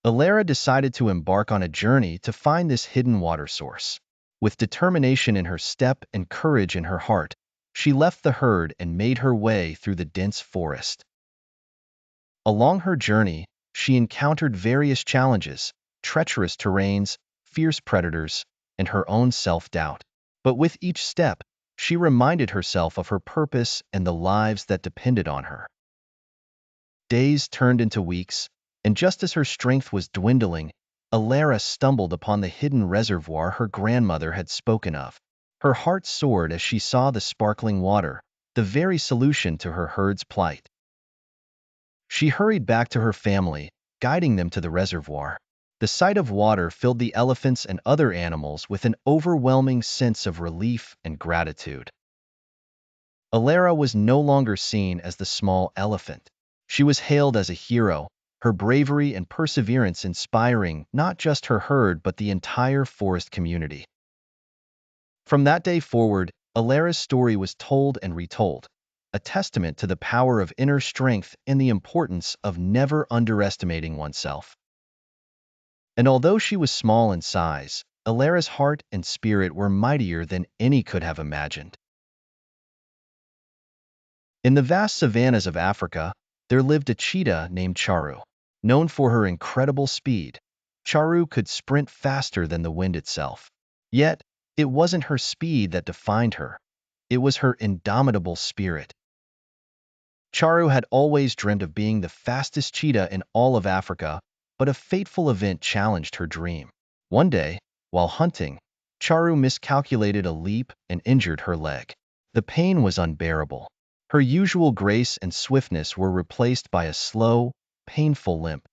Alara decided to embark on a journey to find this hidden water source. With determination in her step and courage in her heart, she left the herd and made her way through the dense forest. Along her journey, she encountered various challenges, treacherous terrains, fierce predators, and her own self-doubt. But with each step, she reminded herself of her purpose and the lives that depended on her. Days turned into weeks, And just as her strength was dwindling, Alara stumbled upon the hidden reservoir her grandmother had spoken of. Her heart soared as she saw the sparkling water, the very solution to her herd's plight. She hurried back to her family, guiding them to the reservoir. The sight of water filled the elephants and other animals with an overwhelming sense of relief and gratitude. Alara was no longer seen as the small elephant. She was hailed as a hero, her bravery and perseverance inspiring not just her herd but the entire forest community. From that day forward, Alara's story was told and retold, a testament to the power of inner strength and the importance of never underestimating oneself. And although she was small in size, Alara's heart and spirit were mightier than any could have imagined. In the vast savannas of Africa, there lived a cheetah named Charu. Known for her incredible speed, Charu could sprint faster than the wind itself. Yet, it wasn't her speed that defined her. It was her indomitable spirit. Charu had always dreamed of being the fastest cheetah in all of Africa, but a fateful event challenged her dream. One day, while hunting, Charu miscalculated a leap and injured her leg. The pain was unbearable. Her usual grace and swiftness were replaced by a slow, painful limp.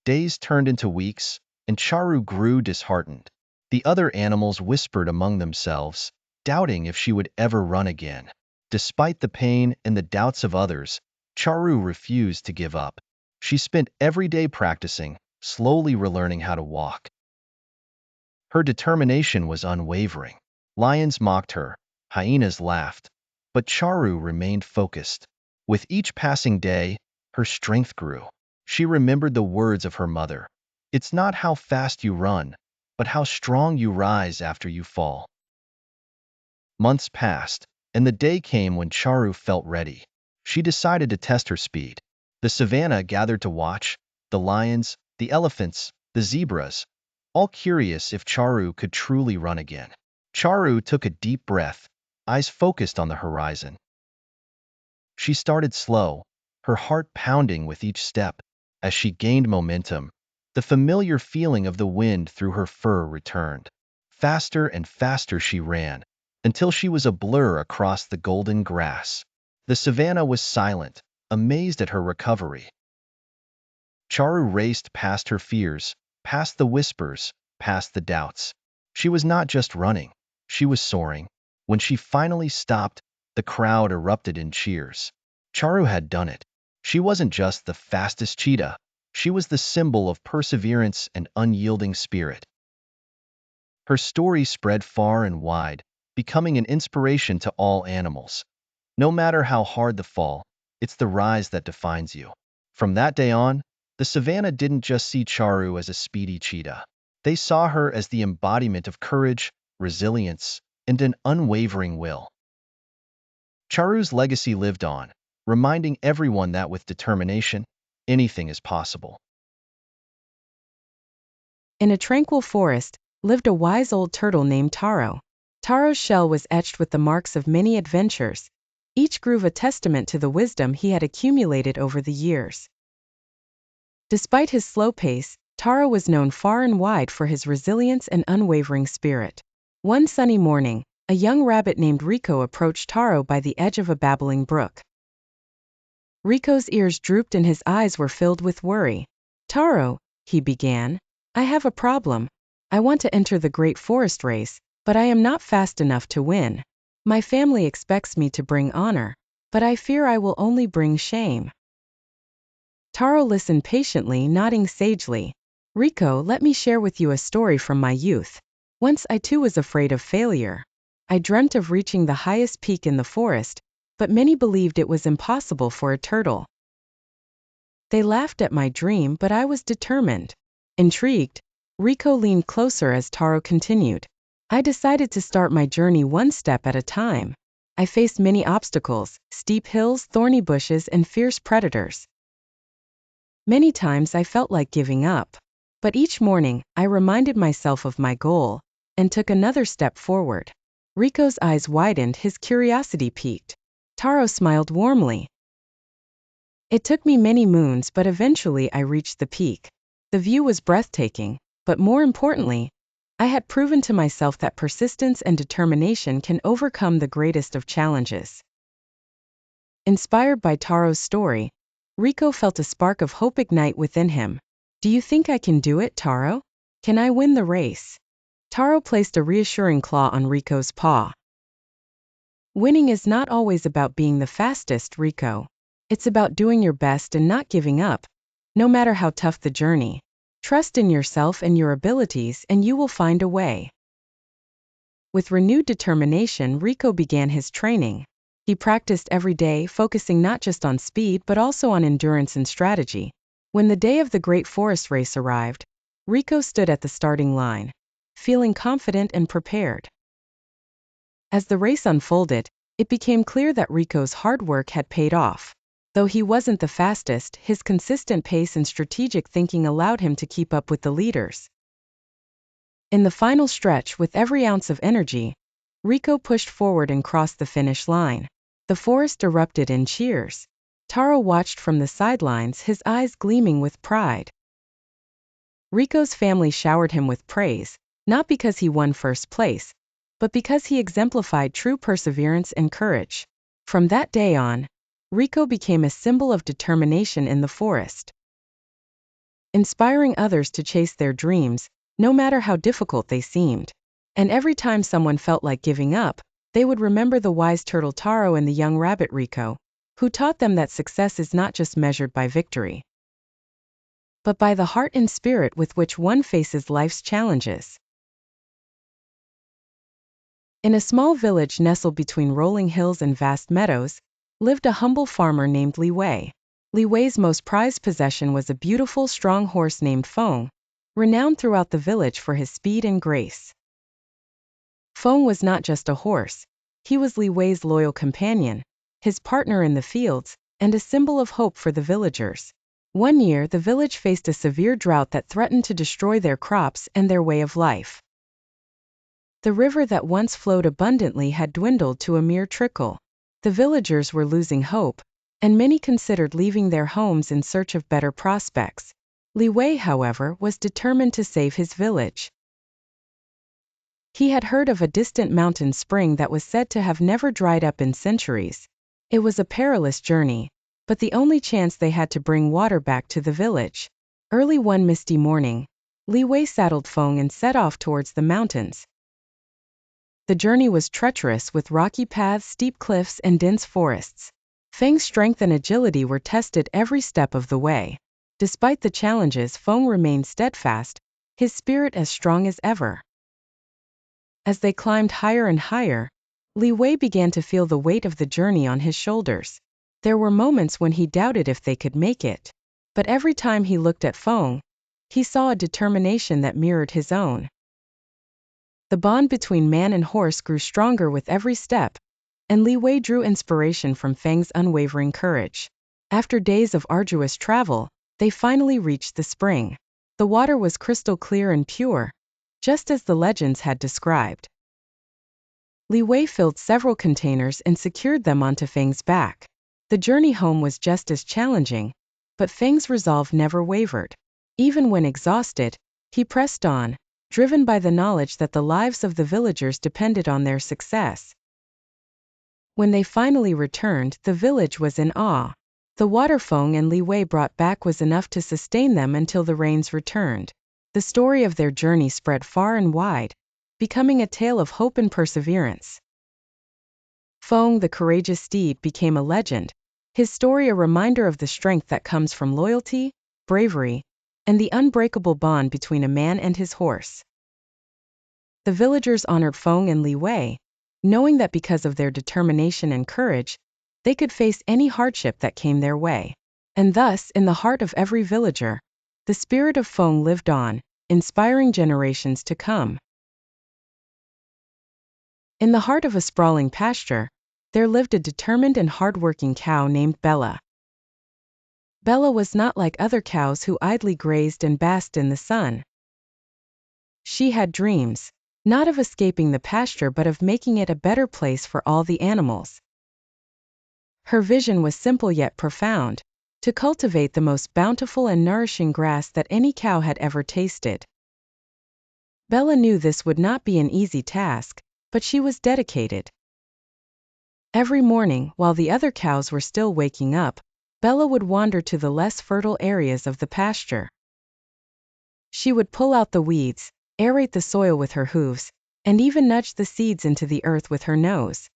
Days turned into weeks, and Charu grew disheartened. The other animals whispered among themselves, doubting if she would ever run again. Despite the pain and the doubts of others, Charu refused to give up. She spent every day practicing, slowly relearning how to walk. Her determination was unwavering. Lions mocked her, hyenas laughed, but Charu remained focused. With each passing day, her strength grew. She remembered the words of her mother. It's not how fast you run, but how strong you rise after you fall. Months passed, and the day came when Charu felt ready. She decided to test her speed. The savannah gathered to watch, the lions, the elephants, the zebras, all curious if Charu could truly run again. Charu took a deep breath, eyes focused on the horizon. She started slow, her heart pounding with each step. As she gained momentum, the familiar feeling of the wind through her fur returned. Faster and faster she ran, until she was a blur across the golden grass. The savannah was silent, amazed at her recovery. Charu raced past her fears, past the whispers, past the doubts. She was not just running, she was soaring. When she finally stopped, the crowd erupted in cheers. Charu had done it. She wasn't just the fastest cheetah, she was the symbol of perseverance and unyielding spirit. Her story spread far and wide, becoming an inspiration to all animals. No matter how hard the fall, it's the rise that defines you. From that day on, the savannah didn't just see Charu as a speedy cheetah. They saw her as the embodiment of courage, resilience, and an unwavering will. Charu's legacy lived on, reminding everyone that with determination, anything is possible. In a tranquil forest, lived a wise old turtle named Taro. Taro's shell was etched with the marks of many adventures, each groove a testament to the wisdom he had accumulated over the years. Despite his slow pace, Taro was known far and wide for his resilience and unwavering spirit. One sunny morning, a young rabbit named Rico approached Taro by the edge of a babbling brook. Rico's ears drooped and his eyes were filled with worry. "Taro," he began, "I have a problem. I want to enter the great forest race, but I am not fast enough to win. My family expects me to bring honor, but I fear I will only bring shame." Taro listened patiently, nodding sagely. "Rico, let me share with you a story from my youth. Once I too was afraid of failure. I dreamt of reaching the highest peak in the forest, but many believed it was impossible for a turtle. They laughed at my dream, but I was determined." Intrigued, Rico leaned closer as Taro continued. "I decided to start my journey one step at a time. I faced many obstacles, steep hills, thorny bushes, and fierce predators. Many times I felt like giving up. But each morning, I reminded myself of my goal and took another step forward." Rico's eyes widened, his curiosity piqued. Taro smiled warmly. It took me many moons, but eventually I reached the peak. The view was breathtaking, but more importantly, I had proven to myself that persistence and determination can overcome the greatest of challenges. Inspired by Taro's story, Rico felt a spark of hope ignite within him. Do you think I can do it, Taro? Can I win the race? Taro placed a reassuring claw on Rico's paw. Winning is not always about being the fastest, Rico. It's about doing your best and not giving up, no matter how tough the journey. Trust in yourself and your abilities, and you will find a way. With renewed determination, Rico began his training. He practiced every day, focusing not just on speed but also on endurance and strategy. When the day of the Great Forest Race arrived, Rico stood at the starting line, feeling confident and prepared. As the race unfolded, it became clear that Rico's hard work had paid off. Though he wasn't the fastest, his consistent pace and strategic thinking allowed him to keep up with the leaders. In the final stretch, with every ounce of energy, Rico pushed forward and crossed the finish line. The forest erupted in cheers. Taro watched from the sidelines, his eyes gleaming with pride. Rico's family showered him with praise, not because he won first place, but because he exemplified true perseverance and courage. From that day on, Rico became a symbol of determination in the forest, inspiring others to chase their dreams, no matter how difficult they seemed. And every time someone felt like giving up, they would remember the wise turtle Taro and the young rabbit Rico, who taught them that success is not just measured by victory, but by the heart and spirit with which one faces life's challenges. In a small village nestled between rolling hills and vast meadows, lived a humble farmer named Li Wei. Li Wei's most prized possession was a beautiful, strong horse named Feng, renowned throughout the village for his speed and grace. Feng was not just a horse, he was Li Wei's loyal companion, his partner in the fields, and a symbol of hope for the villagers. One year, the village faced a severe drought that threatened to destroy their crops and their way of life. The river that once flowed abundantly had dwindled to a mere trickle. The villagers were losing hope, and many considered leaving their homes in search of better prospects. Li Wei, however, was determined to save his village. He had heard of a distant mountain spring that was said to have never dried up in centuries. It was a perilous journey, but the only chance they had to bring water back to the village. Early one misty morning, Li Wei saddled Feng and set off towards the mountains. The journey was treacherous, with rocky paths, steep cliffs, and dense forests. Feng's strength and agility were tested every step of the way. Despite the challenges, Feng remained steadfast, his spirit as strong as ever. As they climbed higher and higher, Li Wei began to feel the weight of the journey on his shoulders. There were moments when he doubted if they could make it. But every time he looked at Feng, he saw a determination that mirrored his own. The bond between man and horse grew stronger with every step, and Li Wei drew inspiration from Feng's unwavering courage. After days of arduous travel, they finally reached the spring. The water was crystal clear and pure, just as the legends had described. Li Wei filled several containers and secured them onto Feng's back. The journey home was just as challenging, but Feng's resolve never wavered. Even when exhausted, he pressed on, driven by the knowledge that the lives of the villagers depended on their success. When they finally returned, the village was in awe. The water Feng and Li Wei brought back was enough to sustain them until the rains returned. The story of their journey spread far and wide, becoming a tale of hope and perseverance. Feng, the courageous steed, became a legend, his story a reminder of the strength that comes from loyalty, bravery, and the unbreakable bond between a man and his horse. The villagers honored Feng and Li Wei, knowing that because of their determination and courage, they could face any hardship that came their way. And thus, in the heart of every villager, the spirit of Feng lived on, inspiring generations to come. In the heart of a sprawling pasture, there lived a determined and hardworking cow named Bella. Bella was not like other cows who idly grazed and basked in the sun. She had dreams, not of escaping the pasture but of making it a better place for all the animals. Her vision was simple yet profound: to cultivate the most bountiful and nourishing grass that any cow had ever tasted. Bella knew this would not be an easy task, but she was dedicated. Every morning, while the other cows were still waking up, Bella would wander to the less fertile areas of the pasture. She would pull out the weeds, aerate the soil with her hooves, and even nudge the seeds into the earth with her nose.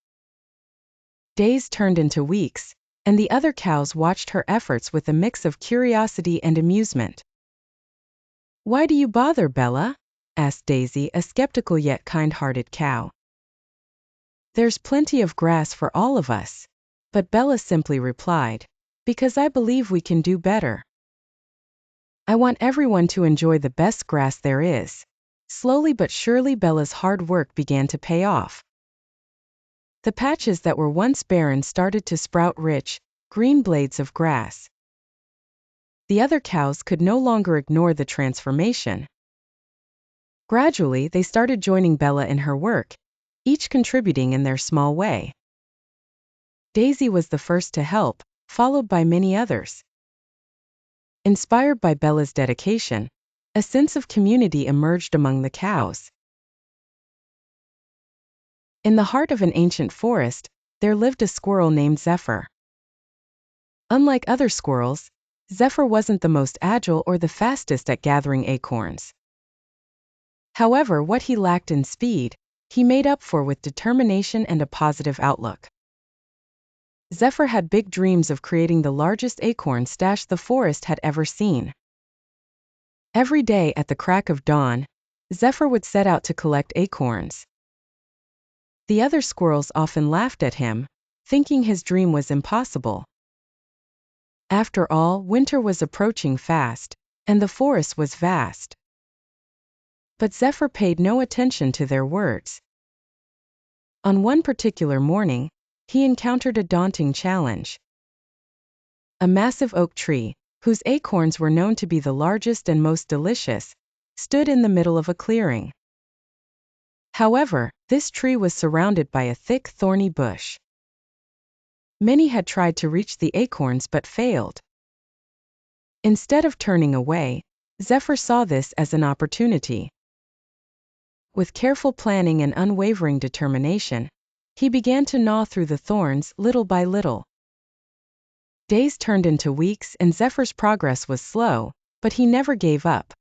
Days turned into weeks, and the other cows watched her efforts with a mix of curiosity and amusement. "Why do you bother, Bella?" asked Daisy, a skeptical yet kind-hearted cow. "There's plenty of grass for all of us." But Bella simply replied, "Because I believe we can do better. I want everyone to enjoy the best grass there is." Slowly but surely Bella's hard work began to pay off. The patches that were once barren started to sprout rich, green blades of grass. The other cows could no longer ignore the transformation. Gradually, they started joining Bella in her work, each contributing in their small way. Daisy was the first to help, followed by many others. Inspired by Bella's dedication, a sense of community emerged among the cows. In the heart of an ancient forest, there lived a squirrel named Zephyr. Unlike other squirrels, Zephyr wasn't the most agile or the fastest at gathering acorns. However, what he lacked in speed, he made up for with determination and a positive outlook. Zephyr had big dreams of creating the largest acorn stash the forest had ever seen. Every day at the crack of dawn, Zephyr would set out to collect acorns. The other squirrels often laughed at him, thinking his dream was impossible. After all, winter was approaching fast, and the forest was vast. But Zephyr paid no attention to their words. On one particular morning, he encountered a daunting challenge. A massive oak tree, whose acorns were known to be the largest and most delicious, stood in the middle of a clearing. However, this tree was surrounded by a thick, thorny bush. Many had tried to reach the acorns but failed. Instead of turning away, Zephyr saw this as an opportunity. With careful planning and unwavering determination, he began to gnaw through the thorns little by little. Days turned into weeks and Zephyr's progress was slow, but he never gave up.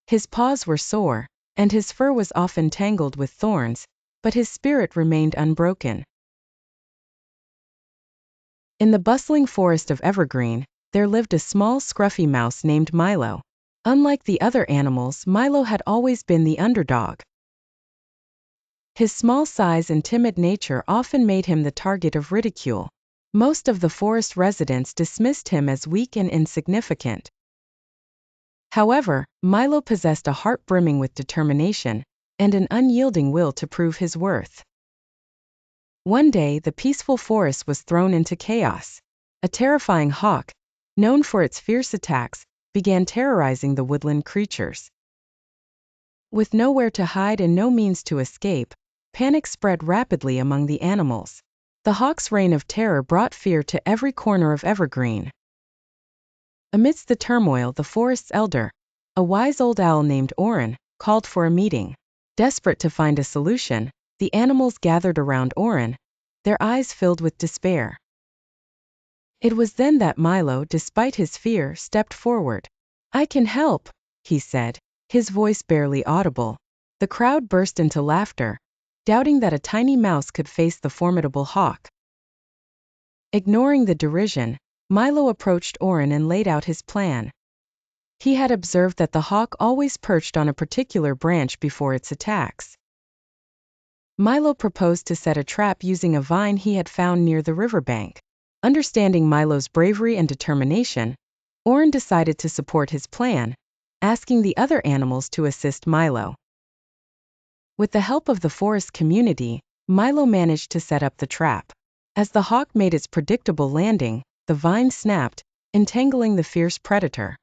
His paws were sore, and his fur was often tangled with thorns, but his spirit remained unbroken. In the bustling forest of Evergreen, there lived a small, scruffy mouse named Milo. Unlike the other animals, Milo had always been the underdog. His small size and timid nature often made him the target of ridicule. Most of the forest residents dismissed him as weak and insignificant. However, Milo possessed a heart brimming with determination and an unyielding will to prove his worth. One day, the peaceful forest was thrown into chaos. A terrifying hawk, known for its fierce attacks, began terrorizing the woodland creatures. With nowhere to hide and no means to escape, panic spread rapidly among the animals. The hawk's reign of terror brought fear to every corner of Evergreen. Amidst the turmoil, the forest's elder, a wise old owl named Orin, called for a meeting. Desperate to find a solution, the animals gathered around Orin, their eyes filled with despair. It was then that Milo, despite his fear, stepped forward. "I can help," he said, his voice barely audible. The crowd burst into laughter, doubting that a tiny mouse could face the formidable hawk. Ignoring the derision, Milo approached Orin and laid out his plan. He had observed that the hawk always perched on a particular branch before its attacks. Milo proposed to set a trap using a vine he had found near the riverbank. Understanding Milo's bravery and determination, Orin decided to support his plan, asking the other animals to assist Milo. With the help of the forest community, Milo managed to set up the trap. As the hawk made its predictable landing, the vine snapped, entangling the fierce predator.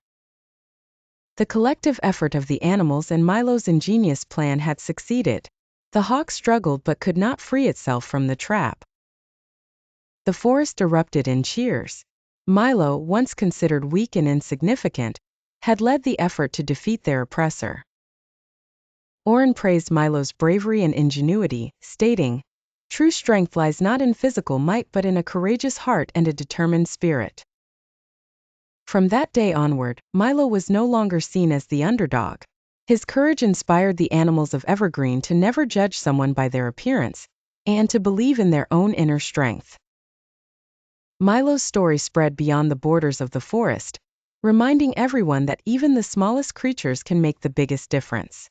The collective effort of the animals and Milo's ingenious plan had succeeded. The hawk struggled but could not free itself from the trap. The forest erupted in cheers. Milo, once considered weak and insignificant, had led the effort to defeat their oppressor. Oren praised Milo's bravery and ingenuity, stating, "True strength lies not in physical might but in a courageous heart and a determined spirit." From that day onward, Milo was no longer seen as the underdog. His courage inspired the animals of Evergreen to never judge someone by their appearance, and to believe in their own inner strength. Milo's story spread beyond the borders of the forest, reminding everyone that even the smallest creatures can make the biggest difference.